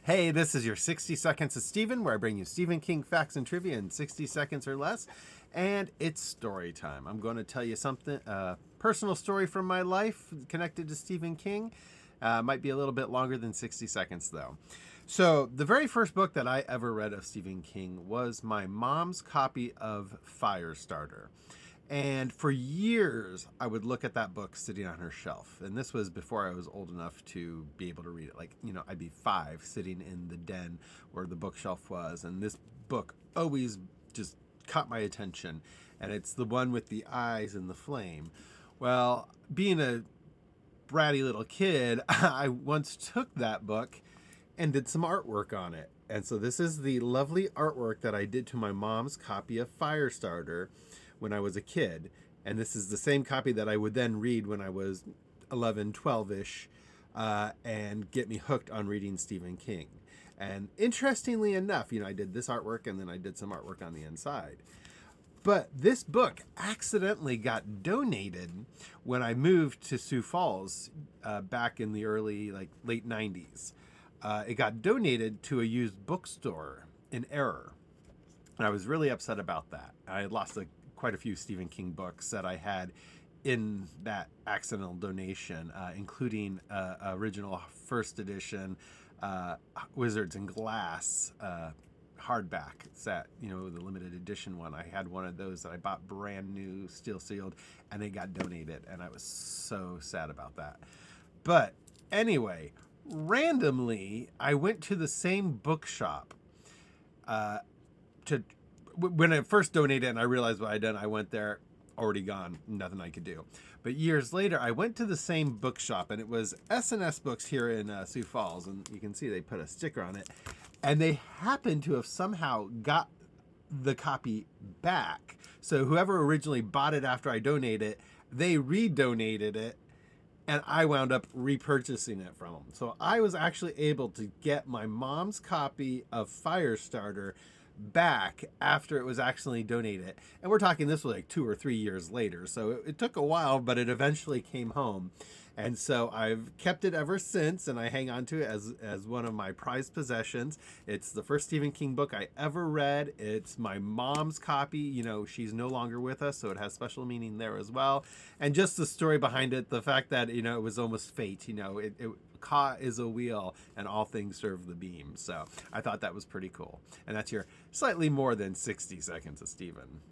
Hey, this is your 60 Seconds of Stephen, where I bring you Stephen King facts and trivia in 60 seconds or less. And it's story time. I'm going to tell you something, personal story from my life connected to Stephen King. Might be a little bit longer than 60 seconds, though. So, the very first book that I ever read of Stephen King was my mom's copy of Firestarter. And for years, I would look at that book sitting on her shelf. And this was before I was old enough to be able to read it. Like, I'd be 5 sitting in the den where the bookshelf was. And this book always just caught my attention. And it's the one with the eyes and the flame. Well, being a bratty little kid, I once took that book and did some artwork on it. And so this is the lovely artwork that I did to my mom's copy of Firestarter when I was a kid. And this is the same copy that I would then read when I was 11, 12-ish, and get me hooked on reading Stephen King. And interestingly enough, I did this artwork and then I did some artwork on the inside. But this book accidentally got donated when I moved to Sioux Falls back in the late 90s. It got donated to a used bookstore in error. And I was really upset about that. I had lost quite a few Stephen King books that I had in that accidental donation, including original first edition Wizards and Glass hardback set, the limited edition one. I had one of those that I bought brand new, steel sealed, and it got donated, and I was so sad about that. But anyway, randomly, I went to the same bookshop when I first donated and I realized what I'd done. I went there, already gone, nothing I could do. But years later, I went to the same bookshop, and it was S&S Books here in Sioux Falls, and you can see they put a sticker on it. And they happened to have somehow got the copy back. So whoever originally bought it after I donated it, they redonated it, and I wound up repurchasing it from them. So I was actually able to get my mom's copy of Firestarter back after it was actually donated. And we're talking, this was like 2 or 3 years later. So it took a while, but it eventually came home. And so I've kept it ever since, and I hang on to it as one of my prized possessions. It's the first Stephen King book I ever read. It's my mom's copy. She's no longer with us, so it has special meaning there as well. And just the story behind it, the fact that, it was almost fate. Ka is a wheel, and all things serve the beam. So I thought that was pretty cool. And that's your slightly more than 60 seconds of Stephen.